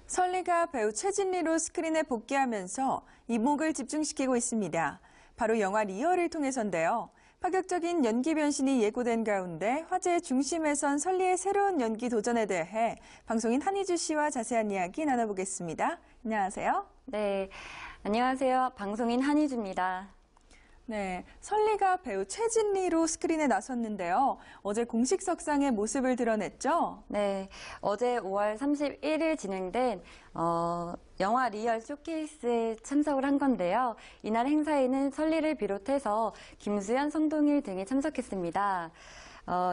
설리가 배우 최진리로 스크린에 복귀하면서 이목을 집중시키고 있습니다. 바로 영화 리얼을 통해서인데요. 파격적인 연기 변신이 예고된 가운데 화제의 중심에 선 설리의 새로운 연기 도전에 대해 방송인 한희주 씨와 자세한 이야기 나눠보겠습니다. 안녕하세요. 네, 안녕하세요. 방송인 한희주입니다. 네, 설리가 배우 최진리로 스크린에 나섰는데요. 어제 공식 석상의 모습을 드러냈죠? 네, 어제 5월 31일 진행된 영화 리얼 쇼케이스에 참석을 한 건데요. 이날 행사에는 설리를 비롯해서 김수현, 성동일 등이 참석했습니다.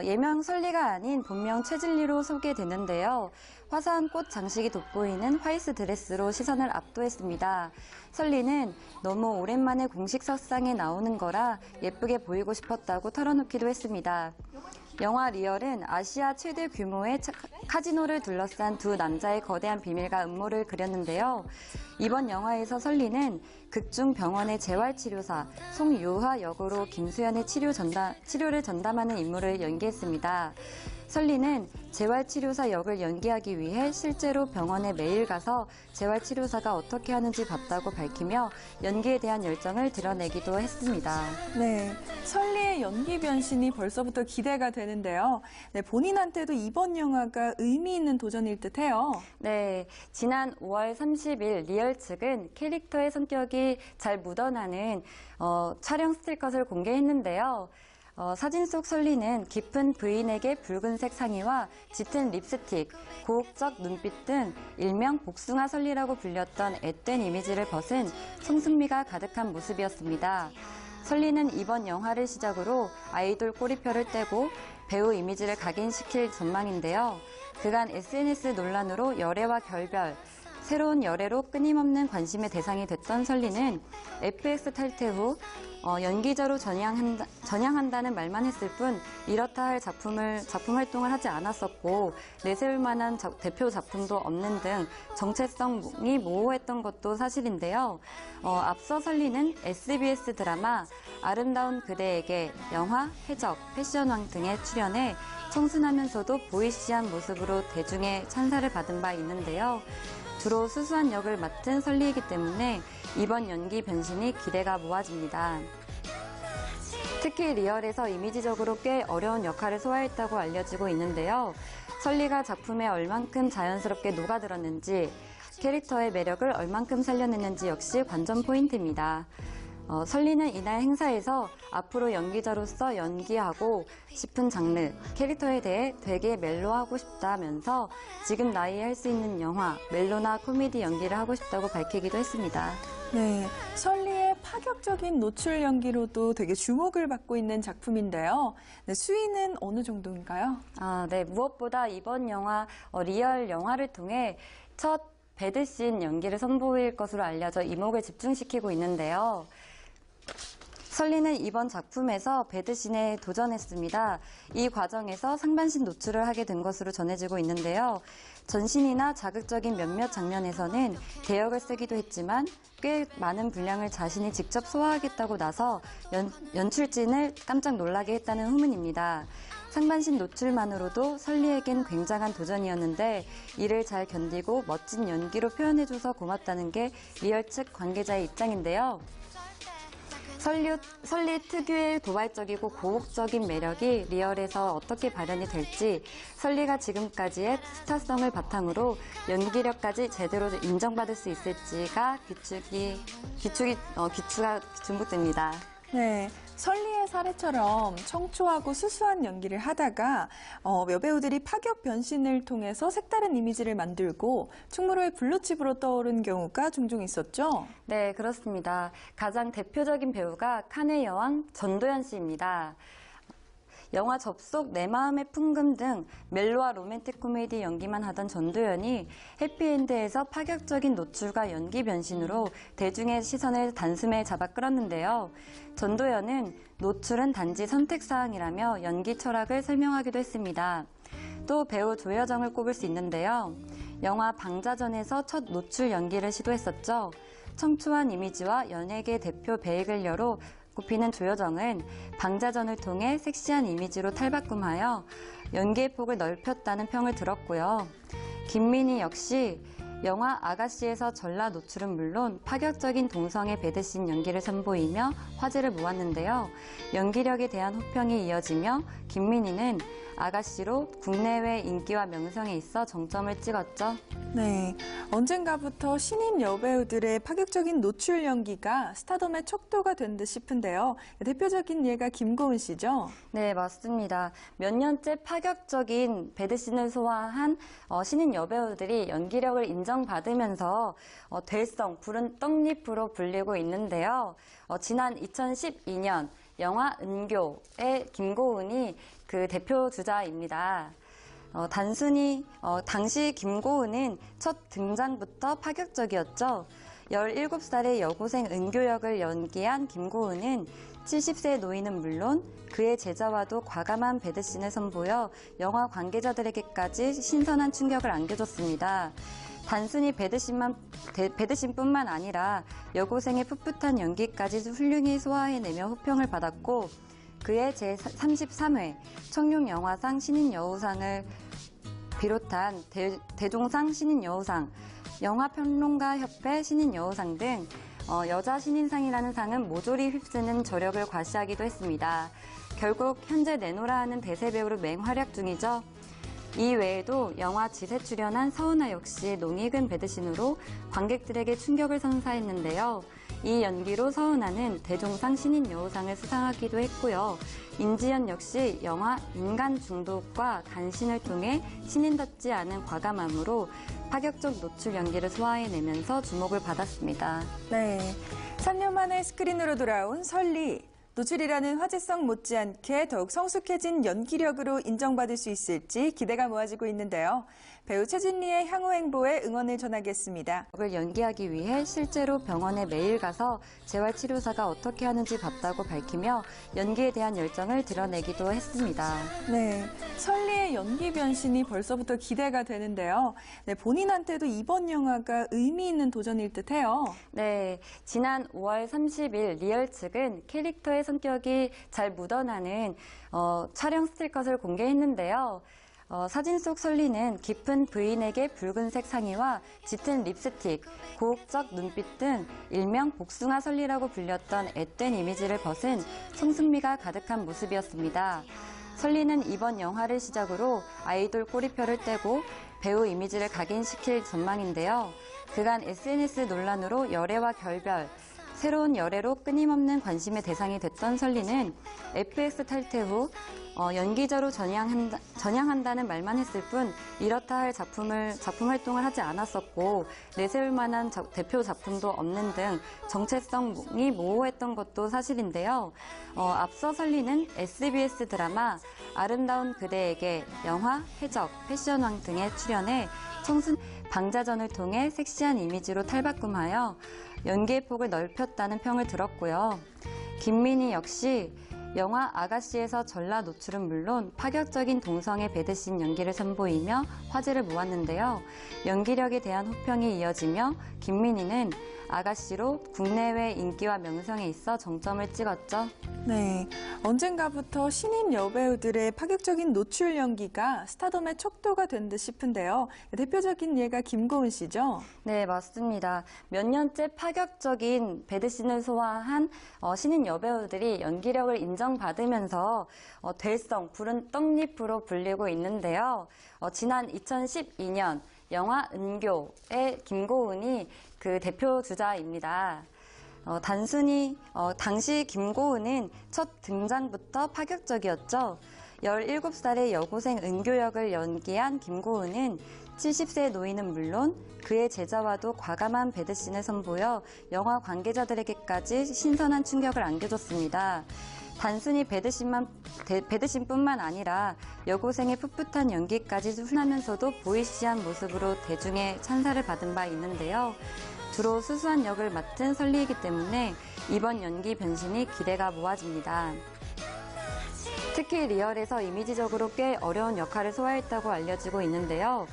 예명 설리가 아닌 본명 최진리로 소개되는데요. 화사한 꽃 장식이 돋보이는 화이트 드레스로 시선을 압도했습니다. 설리는 너무 오랜만에 공식 석상에 나오는 거라 예쁘게 보이고 싶었다고 털어놓기도 했습니다. 영화 리얼은 아시아 최대 규모의 카지노를 둘러싼 두 남자의 거대한 비밀과 음모를 그렸는데요. 이번 영화에서 설리는 극중 병원의 재활치료사 송유화 역으로 김수현의 치료를 전담하는 임무를 연기했습니다. 설리는 재활치료사 역을 연기하기 위해 실제로 병원에 매일 가서 재활치료사가 어떻게 하는지 봤다고 밝히며 연기에 대한 열정을 드러내기도 했습니다. 네, 설리의 연기 변신이 벌써부터 기대가 되는데요. 네, 본인한테도 이번 영화가 의미 있는 도전일 듯해요. 네, 지난 5월 30일 리얼 측은 캐릭터의 성격이 잘 묻어나는 촬영 스틸컷을 공개했는데요. 사진 속 설리는 깊은 브이넥의 붉은색 상의와 짙은 립스틱, 고혹적 눈빛 등 일명 복숭아 설리라고 불렸던 앳된 이미지를 벗은 청순미가 가득한 모습이었습니다. 설리는 이번 영화를 시작으로 아이돌 꼬리표를 떼고 배우 이미지를 각인시킬 전망인데요. 그간 SNS 논란으로 열애와 결별, 새로운 열애로 끊임없는 관심의 대상이 됐던 설리는 FX 탈퇴 후 연기자로 전향한다는 말만 했을 뿐 이렇다 할 작품 활동을 하지 않았었고 내세울 만한 대표 작품도 없는 등 정체성이 모호했던 것도 사실인데요. 앞서 설리는 SBS 드라마 아름다운 그대에게, 영화 해적, 패션왕 등에 출연해 청순하면서도 보이시한 모습으로 대중의 찬사를 받은 바 있는데요. 주로 수수한 역을 맡은 설리이기 때문에 이번 연기 변신이 기대가 모아집니다. 특히 리얼에서 이미지적으로 꽤 어려운 역할을 소화했다고 알려지고 있는데요. 설리가 작품에 얼만큼 자연스럽게 녹아들었는지, 캐릭터의 매력을 얼만큼 살려냈는지 역시 관전 포인트입니다. 설리는 이날 행사에서 앞으로 연기자로서 연기하고 싶은 장르, 캐릭터에 대해 되게 멜로하고 싶다면서 지금 나이에 할 수 있는 영화, 멜로나 코미디 연기를 하고 싶다고 밝히기도 했습니다. 네, 설리의 파격적인 노출 연기로도 되게 주목을 받고 있는 작품인데요. 네, 수위는 어느 정도인가요? 네, 무엇보다 이번 영화 리얼 영화를 통해 첫 배드씬 연기를 선보일 것으로 알려져 이목을 집중시키고 있는데요. 설리는 이번 작품에서 배드씬에 도전했습니다. 이 과정에서 상반신 노출을 하게 된 것으로 전해지고 있는데요. 전신이나 자극적인 몇몇 장면에서는 대역을 쓰기도 했지만 꽤 많은 분량을 자신이 직접 소화하겠다고 나서 연출진을 깜짝 놀라게 했다는 후문입니다. 상반신 노출만으로도 설리에겐 굉장한 도전이었는데 이를 잘 견디고 멋진 연기로 표현해줘서 고맙다는 게 리얼 측 관계자의 입장인데요. 설리 특유의 도발적이고 고혹적인 매력이 리얼에서 어떻게 발현이 될지, 설리가 지금까지의 스타성을 바탕으로 연기력까지 제대로 인정받을 수 있을지가 귀추가 주목됩니다. 네, 설리의 사례처럼 청초하고 수수한 연기를 하다가 여배우들이 파격 변신을 통해서 색다른 이미지를 만들고 충무로의 블루칩으로 떠오른 경우가 종종 있었죠? 네, 그렇습니다. 가장 대표적인 배우가 칸의 여왕 전도연 씨입니다. 영화 접속, 내 마음의 풍금 등 멜로와 로맨틱 코미디 연기만 하던 전도연이 해피엔드에서 파격적인 노출과 연기 변신으로 대중의 시선을 단숨에 잡아 끌었는데요. 전도연은 노출은 단지 선택사항이라며 연기 철학을 설명하기도 했습니다. 또 배우 조여정을 꼽을 수 있는데요. 영화 방자전에서 첫 노출 연기를 시도했었죠. 청초한 이미지와 연예계 대표 베이글녀로 꼽히는 조여정은 방자전을 통해 섹시한 이미지로 탈바꿈하여 연기의 폭을 넓혔다는 평을 들었고요. 김민희 역시 영화 아가씨에서 전라 노출은 물론 파격적인 동성애 배드씬 연기를 선보이며 화제를 모았는데요. 연기력에 대한 호평이 이어지며 김민희는 아가씨로 국내외 인기와 명성에 있어 정점을 찍었죠. 네, 언젠가부터 신인 여배우들의 파격적인 노출 연기가 스타덤의 척도가 된 듯 싶은데요. 대표적인 예가 김고은 씨죠? 네, 맞습니다. 몇 년째 파격적인 배드씬을 소화한 신인 여배우들이 연기력을 인정받으면서 될성, 푸른 떡잎으로 불리고 있는데요. 지난 2012년 영화 은교의 김고은이 그 대표 주자입니다. 당시 김고은은 첫 등장부터 파격적이었죠. 17살의 여고생 은교 역을 연기한 김고은은 70세 노인은 물론 그의 제자와도 과감한 배드씬을 선보여 영화 관계자들에게까지 신선한 충격을 안겨줬습니다. 단순히 배드씬뿐만 아니라 여고생의 풋풋한 연기까지 훌륭히 소화해내며 호평을 받았고 그의 제33회 청룡영화상 신인여우상을 비롯한 대종상 신인여우상, 영화평론가협회 신인여우상 등 여자 신인상이라는 상은 모조리 휩쓰는 저력을 과시하기도 했습니다. 결국 현재 내노라 하는 대세배우로 맹활약 중이죠. 이 외에도 영화 지세 출연한 서은아 역시 농익은 배드신으로 관객들에게 충격을 선사했는데요. 이 연기로 서은아는 대종상 신인여우상을 수상하기도 했고요. 임지연 역시 영화 인간 중독과 간신을 통해 신인답지 않은 과감함으로 파격적 노출 연기를 소화해내면서 주목을 받았습니다. 네, 3년 만에 스크린으로 돌아온 설리. 노출이라는 화제성 못지않게 더욱 성숙해진 연기력으로 인정받을 수 있을지 기대가 모아지고 있는데요. 배우 최진리의 향후 행보에 응원을 전하겠습니다. 을 연기하기 위해 실제로 병원에 매일 가서 재활치료사가 어떻게 하는지 봤다고 밝히며 연기에 대한 열정을 드러내기도 했습니다. 네, 설리의 연기 변신이 벌써부터 기대가 되는데요. 네, 본인한테도 이번 영화가 의미 있는 도전일 듯해요. 네, 지난 5월 30일 리얼 측은 캐릭터의 성격이 잘 묻어나는 촬영 스틸컷을 공개했는데요. 사진 속 설리는 깊은 브이넥의 붉은색 상의와 짙은 립스틱, 고혹적 눈빛 등 일명 복숭아 설리라고 불렸던 앳된 이미지를 벗은 성숙미가 가득한 모습이었습니다. 설리는 이번 영화를 시작으로 아이돌 꼬리표를 떼고 배우 이미지를 각인시킬 전망인데요. 그간 SNS 논란으로 열애와 결별, 새로운 열애로 끊임없는 관심의 대상이 됐던 설리는 FX 탈퇴 후 연기자로 전향한다는 말만 했을 뿐 이렇다 할 작품 활동을 하지 않았었고 내세울 만한 대표 작품도 없는 등 정체성이 모호했던 것도 사실인데요. 앞서 설리는 SBS 드라마 아름다운 그대에게, 영화 해적, 패션왕 등에 출연해 청순 방자전을 통해 섹시한 이미지로 탈바꿈하여 연기의 폭을 넓혔다는 평을 들었고요. 김민희 역시 영화 아가씨에서 전라 노출은 물론 파격적인 동성애 배드씬 연기를 선보이며 화제를 모았는데요. 연기력에 대한 호평이 이어지며 김민희는 아가씨로 국내외 인기와 명성에 있어 정점을 찍었죠. 네, 언젠가부터 신인 여배우들의 파격적인 노출 연기가 스타덤의 척도가 된 듯 싶은데요. 대표적인 예가 김고은 씨죠? 네, 맞습니다. 몇 년째 파격적인 배드씬을 소화한 신인 여배우들이 연기력을 인정받으면서 될성, 푸른 떡잎으로 불리고 있는데요. 지난 2012년 영화 은교의 김고은이 그 대표 주자입니다. 당시 김고은은 첫 등장부터 파격적이었죠. 17살의 여고생 은교 역을 연기한 김고은은 70세 노인은 물론 그의 제자와도 과감한 배드씬을 선보여 영화 관계자들에게까지 신선한 충격을 안겨줬습니다. 단순히 배드씬뿐만 아니라 여고생의 풋풋한 연기까지 훌하면서도 보이시한 모습으로 대중의 찬사를 받은 바 있는데요. 주로 수수한 역을 맡은 설리이기 때문에 이번 연기 변신이 기대가 모아집니다. 특히 리얼에서 이미지적으로 꽤 어려운 역할을 소화했다고 알려지고 있는데요.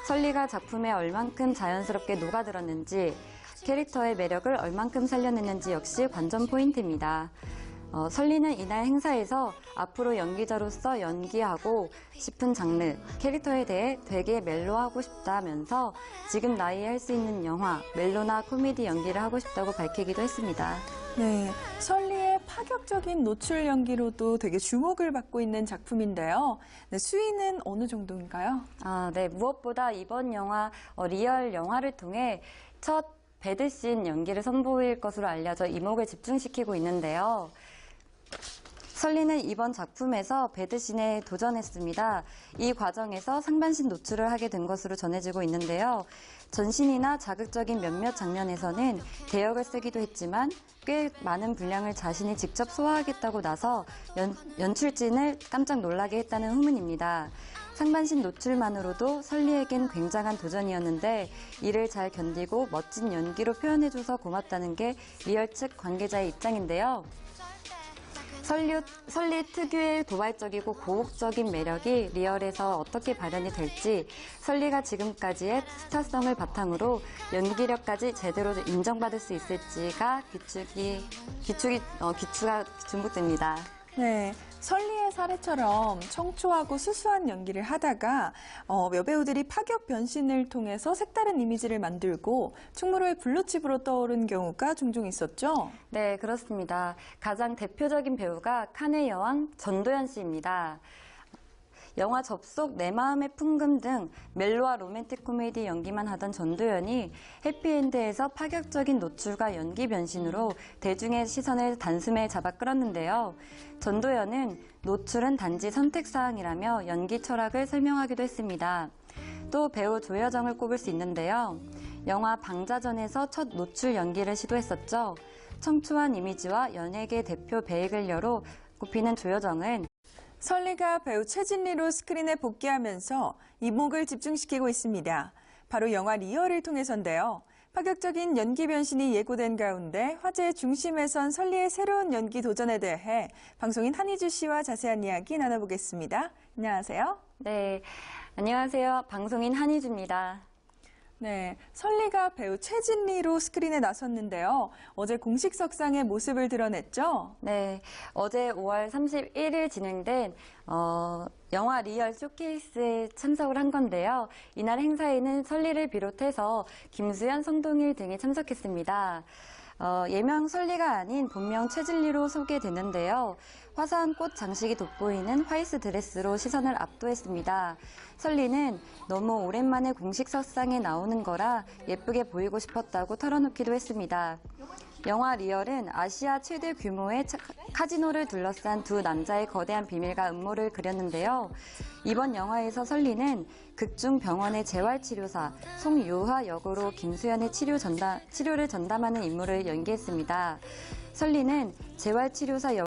설리가 작품에 얼만큼 자연스럽게 녹아들었는지, 캐릭터의 매력을 얼만큼 살려냈는지 역시 관전 포인트입니다. 설리는 이날 행사에서 앞으로 연기자로서 연기하고 싶은 장르, 캐릭터에 대해 되게 멜로하고 싶다면서 지금 나이에 할 수 있는 영화, 멜로나 코미디 연기를 하고 싶다고 밝히기도 했습니다. 네, 설리의 파격적인 노출 연기로도 되게 주목을 받고 있는 작품인데요. 네, 수위는 어느 정도인가요? 네, 무엇보다 이번 영화 리얼 영화를 통해 첫 배드씬 연기를 선보일 것으로 알려져 이목을 집중시키고 있는데요. 설리는 이번 작품에서 배드씬에 도전했습니다. 이 과정에서 상반신 노출을 하게 된 것으로 전해지고 있는데요. 전신이나 자극적인 몇몇 장면에서는 대역을 쓰기도 했지만 꽤 많은 분량을 자신이 직접 소화하겠다고 나서 연출진을 깜짝 놀라게 했다는 후문입니다. 상반신 노출만으로도 설리에겐 굉장한 도전이었는데 이를 잘 견디고 멋진 연기로 표현해줘서 고맙다는 게 리얼 측 관계자의 입장인데요. 설리 특유의 도발적이고 고혹적인 매력이 리얼에서 어떻게 발현이 될지, 설리가 지금까지의 스타성을 바탕으로 연기력까지 제대로 인정받을 수 있을지가 귀추가 주목됩니다. 네, 설리의 사례처럼 청초하고 수수한 연기를 하다가 여배우들이 파격 변신을 통해서 색다른 이미지를 만들고 충무로의 블루칩으로 떠오른 경우가 종종 있었죠? 네, 그렇습니다. 가장 대표적인 배우가 칸의 여왕 전도연 씨입니다. 영화 접속, 내 마음의 풍금 등 멜로와 로맨틱 코미디 연기만 하던 전도연이 해피엔드에서 파격적인 노출과 연기 변신으로 대중의 시선을 단숨에 잡아 끌었는데요. 전도연은 노출은 단지 선택사항이라며 연기 철학을 설명하기도 했습니다. 또 배우 조여정을 꼽을 수 있는데요. 영화 방자전에서 첫 노출 연기를 시도했었죠. 청초한 이미지와 연예계 대표 베이글녀로 꼽히는 조여정은 설리가 배우 최진리로 스크린에 복귀하면서 이목을 집중시키고 있습니다. 바로 영화 리얼을 통해서인데요. 파격적인 연기 변신이 예고된 가운데 화제의 중심에 선 설리의 새로운 연기 도전에 대해 방송인 한희주 씨와 자세한 이야기 나눠보겠습니다. 안녕하세요. 네, 안녕하세요. 방송인 한희주입니다. 네, 설리가 배우 최진리로 스크린에 나섰는데요. 어제 공식 석상의 모습을 드러냈죠? 네, 어제 5월 31일 진행된 영화 리얼 쇼케이스에 참석을 한 건데요. 이날 행사에는 설리를 비롯해서 김수현, 성동일 등이 참석했습니다. 예명 설리가 아닌 본명 최진리로 소개되는데요. 화사한 꽃 장식이 돋보이는 화이트 드레스로 시선을 압도했습니다. 설리는 너무 오랜만에 공식 석상에 나오는 거라 예쁘게 보이고 싶었다고 털어놓기도 했습니다. 영화 리얼은 아시아 최대 규모의 카지노를 둘러싼 두 남자의 거대한 비밀과 음모를 그렸는데요. 이번 영화에서 설리는 극중 병원의 재활치료사 송유화 역으로 김수현의 치료를 전담하는 인물을 연기했습니다. 설리는 재활치료사